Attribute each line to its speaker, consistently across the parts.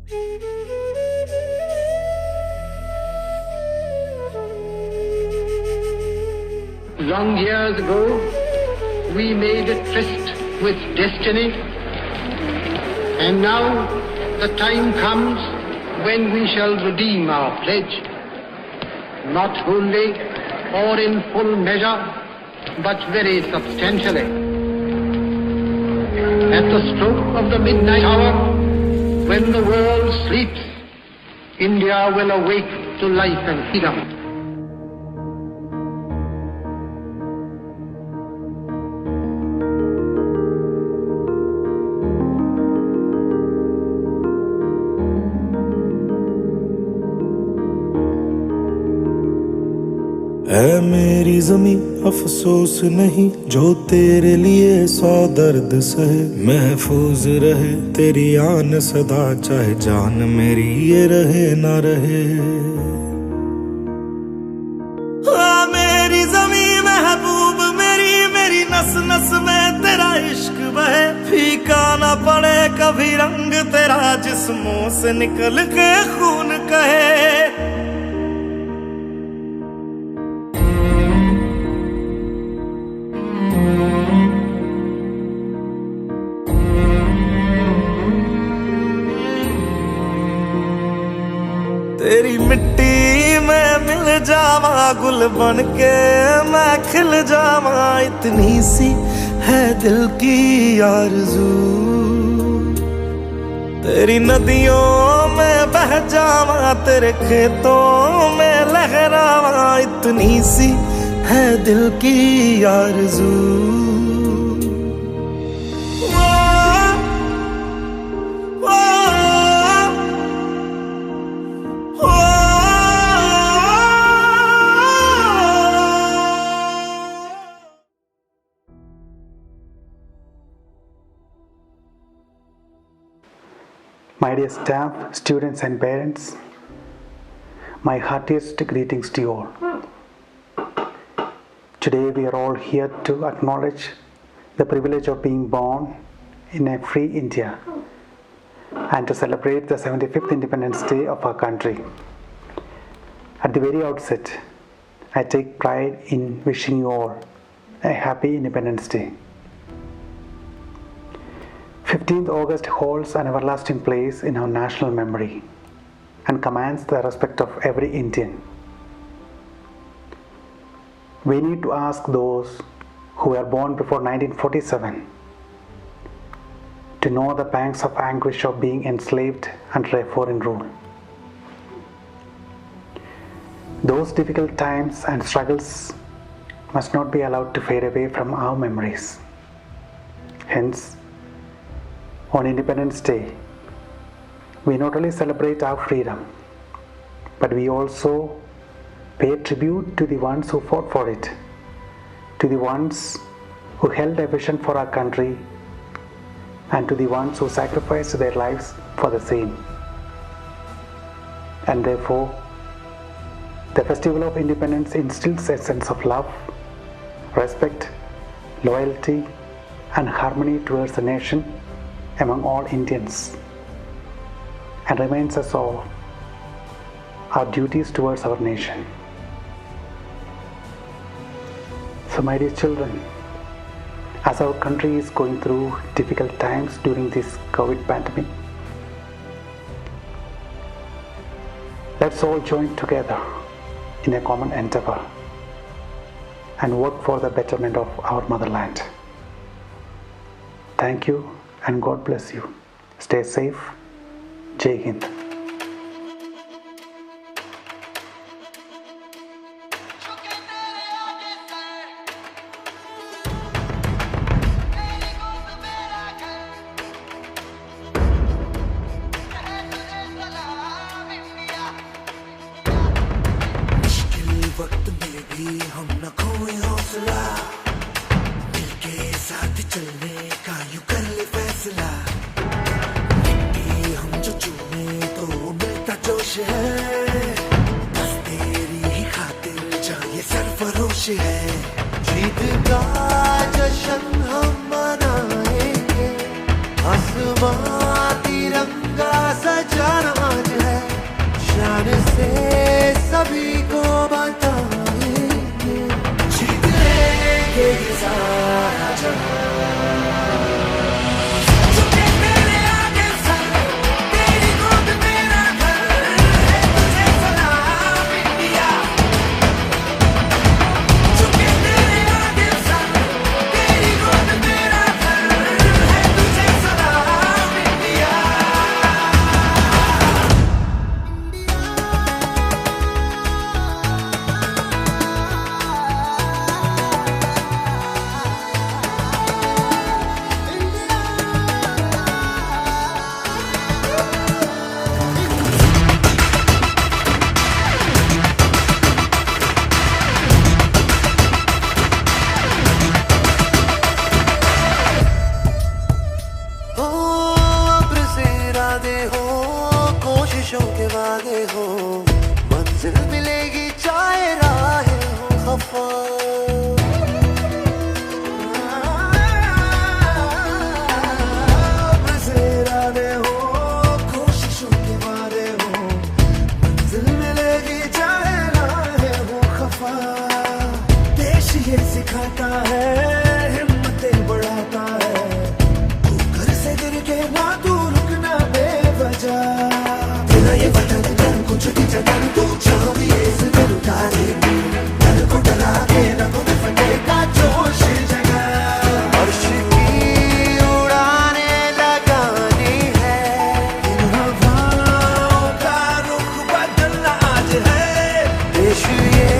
Speaker 1: Long years ago, we made a tryst with destiny, and now the time comes when we shall redeem our pledge, not wholly or in full measure, but very substantially. At the stroke of the midnight hour, when the world sleeps, India will awake to life and freedom.
Speaker 2: ऐ मेरी ज़मीं अफसोस नहीं जो तेरे लिए 100 दर्द सहे, महफूज रहे तेरी आन सदा चाहे जान मेरी ये रहे ना रहे। मेरी ज़मीं महबूब मेरी, मेरी नस नस में तेरा इश्क बहे, फीका ना पड़े कभी रंग तेरा जिस्मों से निकल के खून कहे। तेरी मिट्टी में मिल जावा गुल बन के मैं खिल जावा, इतनी सी है दिल की आरज़ू। तेरी नदियों में बह जावा तेरे खेतों में लहरावा, इतनी सी है दिल की आरज़ू।
Speaker 3: My dear staff, students and parents, my heartiest greetings to you all. Today we are all here to acknowledge the privilege of being born in a free India and to celebrate the 75th Independence Day of our country. At the very outset, I take pride in wishing you all a happy Independence Day. 15th August holds an everlasting place in our national memory and commands the respect of every Indian. We need to ask those who were born before 1947 to know the pangs of anguish of being enslaved under a foreign rule. Those difficult times and struggles must not be allowed to fade away from our memories. Hence, on Independence Day, we not only celebrate our freedom, but we also pay tribute to the ones who fought for it, to the ones who held a vision for our country, and to the ones who sacrificed their lives for the same. And therefore, the Festival of Independence instills a sense of love, respect, loyalty, and harmony towards the nation among all Indians, and reminds us of our duties towards our nation. So my dear children, as our country is going through difficult times during this COVID pandemic, let's all join together in a common endeavor and work for the betterment of our motherland. Thank you and God bless you. Stay safe. Jai Hind.
Speaker 2: वक्त में भी हम न खोए हौसला, मिलके साथ चलने का यूं कर ले फैसला। मिट्टी हम जो चूमे तो मिलता जोश है, बस तेरी ही खातिर जा ये सरफरोश है। जीत का जश्न हम मनाएंगे, आसमां तिरंगा सजाना
Speaker 4: से सभी को बताएंगे, जीत लेंगे ये सारा जहां। झुके तेरे आगे सर, तेरी गोद मेरा घर है, तुझे सलाम इंडिया। झुके तेरे आगे सर, तेरी गोद मेरा घर है, तुझे सलाम इंडिया। हो अब्र से इरादे हो, कोशिशों के वादे हो, मंजिल मिलेगी चाहे राहें हो खफा। अब्र से इरादे हो, कोशिशों के वादे हो, मंजिल मिलेगी चाहे राहें हो खफा। देश ये सिखाता है, हिम्मतें बढ़ाता है, घर से गिर के ना तू रुकना बेवजह। तेरा ये वतन तन कुछ भी जतन, तू जहाँ भी इस दिल उतारेगी, डर को डरा के रगों में फटेगा जोश जगा। अर्श की उड़ाने लगानी है, इन हवाओं का रुख बदलना आज है। देश ये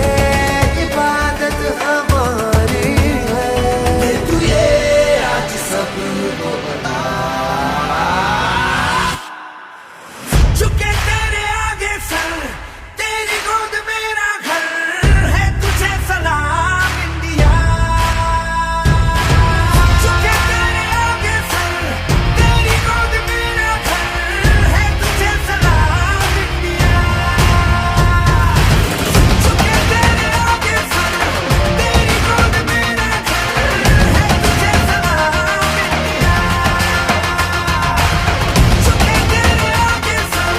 Speaker 4: इबादत हमारी है, तू ये आज सबको बता। झुके तेरे आगे सर, तेरी गोद मेरा घर है, तुझे सलाम इंडिया। झुके तेरे आगे सर, तेरी गोद मेरा घर है, तुझे सलाम इंडिया। झुके तेरे आगे सर, तेरी गोद मेरा घर है, तुझे सलाम इंडिया। झुके तेरे आगे सर,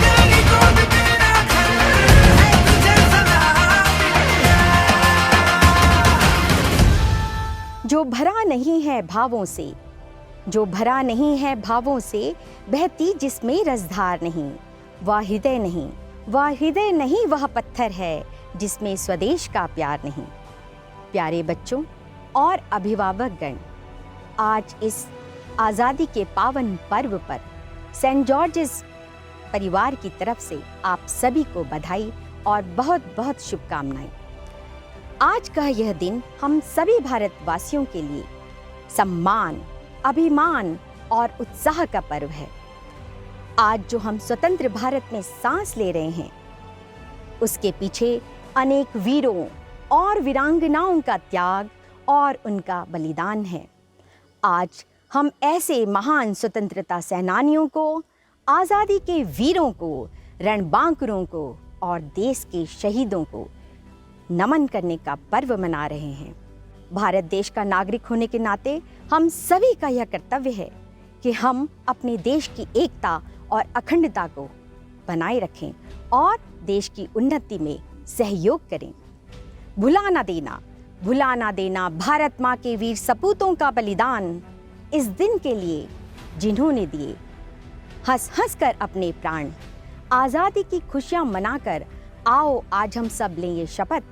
Speaker 4: तेरी गोद मेरा घर है, तुझे सलाम इंडिया।
Speaker 5: जो भरा नहीं है भावों से, जो भरा नहीं है भावों से, बहती जिसमें रसधार नहीं, वह हृदय नहीं, वह हृदय नहीं, वह पत्थर है जिसमें स्वदेश का प्यार नहीं। प्यारे बच्चों और अभिभावकगण, आज इस आज़ादी के पावन पर्व पर सेंट जॉर्जेस परिवार की तरफ से आप सभी को बधाई और बहुत बहुत शुभकामनाएं। आज का यह दिन हम सभी भारतवासियों के लिए सम्मान, अभिमान और उत्साह का पर्व है। आज जो हम स्वतंत्र भारत में सांस ले रहे हैं, उसके पीछे अनेक वीरों और वीरांगनाओं का त्याग और उनका बलिदान है। आज हम ऐसे महान स्वतंत्रता सेनानियों को, आज़ादी के वीरों को, रणबांकुरों को और देश के शहीदों को नमन करने का पर्व मना रहे हैं। भारत देश का नागरिक होने के नाते हम सभी का यह कर्तव्य है कि हम अपने देश की एकता और अखंडता को बनाए रखें और देश की उन्नति में सहयोग करें। भुला ना देना भारत माँ के वीर सपूतों का बलिदान इस दिन के लिए जिन्होंने दिए हंस हंस कर अपने प्राण। आज़ादी की खुशियाँ मनाकर आओ आज हम सब लें ये शपथ,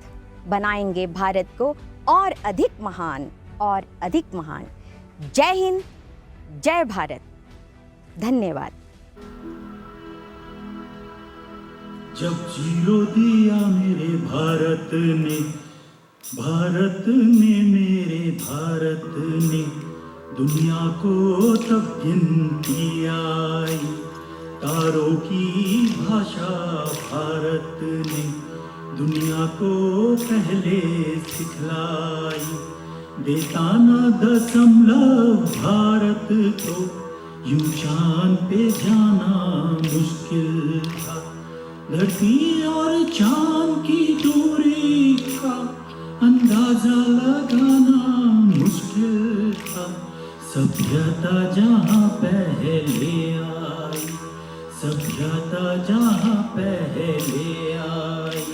Speaker 5: बनाएंगे भारत को और अधिक महान और अधिक महान। जय हिंद, जय भारत। धन्यवाद।
Speaker 6: जब जीरो दिया मेरे भारत ने मेरे भारत ने, दुनिया को तब गिनती आई। तारों की भाषा भारत ने दुनिया को पहले सिखलाई। बेताना दशमलव भारत को यूं चांद पे जाना मुश्किल था। धरती और चांद की दूरी का अंदाजा लगाना मुश्किल था। सभ्यता जहाँ पहले आई, सभ्यता जहाँ पहले आई,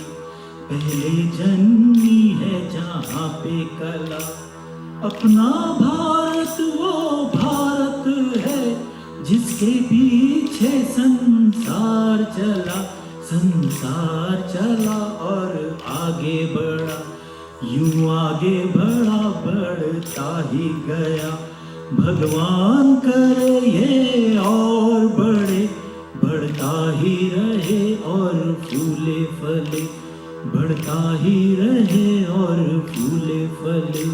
Speaker 6: पहले जन्मी है जहाँ पे कला। अपना भारत वो भारत है जिसके पीछे संसार चला, संसार चला और आगे बढ़ा, यूं आगे बढ़ा बढ़ता ही गया। भगवान करे ये और बढ़े, बढ़ता ही रहे और फूले फले, बढ़ता ही रहे और फूले फले।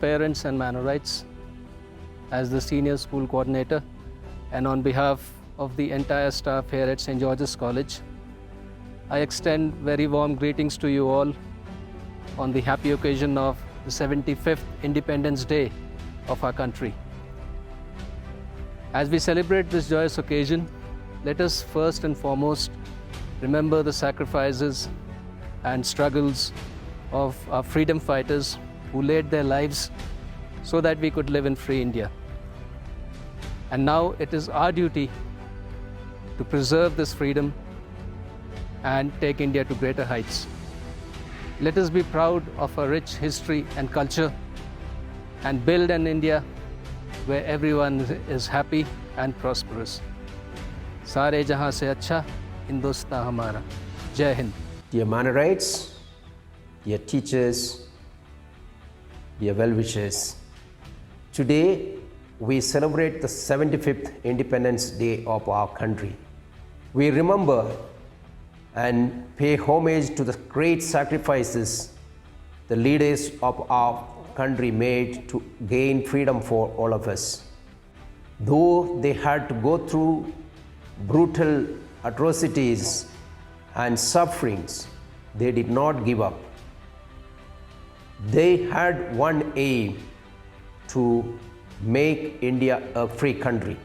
Speaker 7: Parents and minor rights. as the senior school coordinator, and on behalf of the entire staff here at St. George's College, I extend very warm greetings to you all on the happy occasion of the 75th Independence Day of our country. As we celebrate this joyous occasion, let us first and foremost remember the sacrifices and struggles of our freedom fighters who laid their lives so that we could live in free India. And now it is our duty to preserve this freedom and take India to greater heights. Let us be proud of our rich history and culture and build an India where everyone is happy and prosperous. Sare jahan se acha Hindustan hamara. Jai Hind.
Speaker 8: Dear Manorites, dear teachers, dear well-wishers, today we celebrate the 75th Independence Day of our country. We remember and pay homage to the great sacrifices the leaders of our country made to gain freedom for all of us. Though they had to go through brutal atrocities and sufferings, they did not give up. They had one aim: to make India a free country.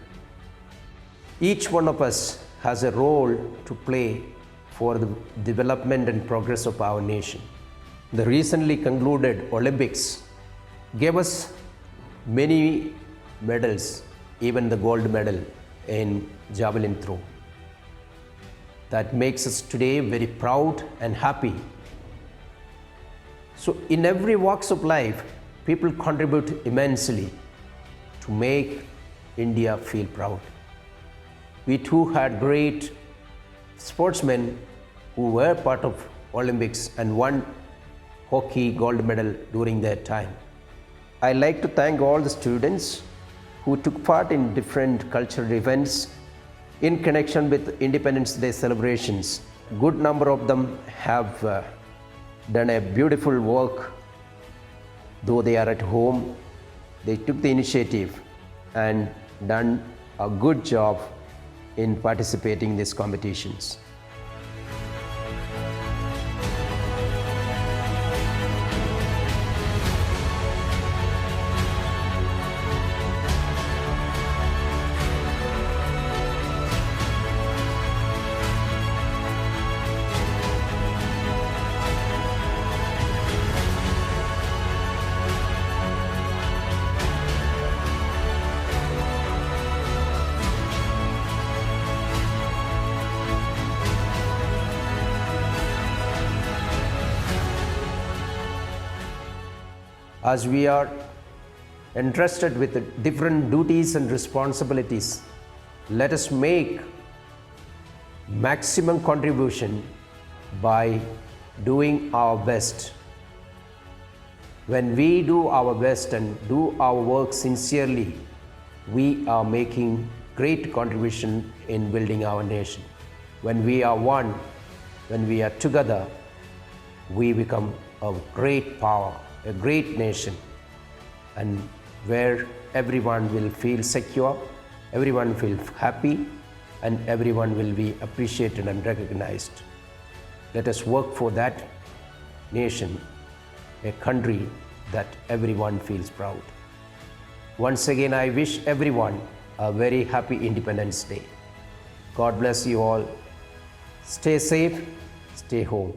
Speaker 8: Each one of us has a role to play for the development and progress of our nation. The recently concluded Olympics gave us many medals, even the gold medal in javelin throw. That makes us today very proud and happy. So in every walks of life, people contribute immensely to make India feel proud. We too had great sportsmen who were part of Olympics and won hockey gold medal during their time. I like to thank all the students who took part in different cultural events in connection with Independence Day celebrations. Good number of them have done a beautiful work. Though they are at home, they took the initiative and done a good job in participating in these competitions. As we are entrusted with different duties and responsibilities, let us make maximum contribution by doing our best. When we do our best and do our work sincerely, we are making great contribution in building our nation. When we are one, when we are together, we become a great power, a great nation, and where everyone will feel secure, everyone will feel happy, and everyone will be appreciated and recognized. Let us work for that nation, a country that everyone feels proud. Once again, I wish everyone a very happy Independence Day. God bless you all. Stay safe, stay home.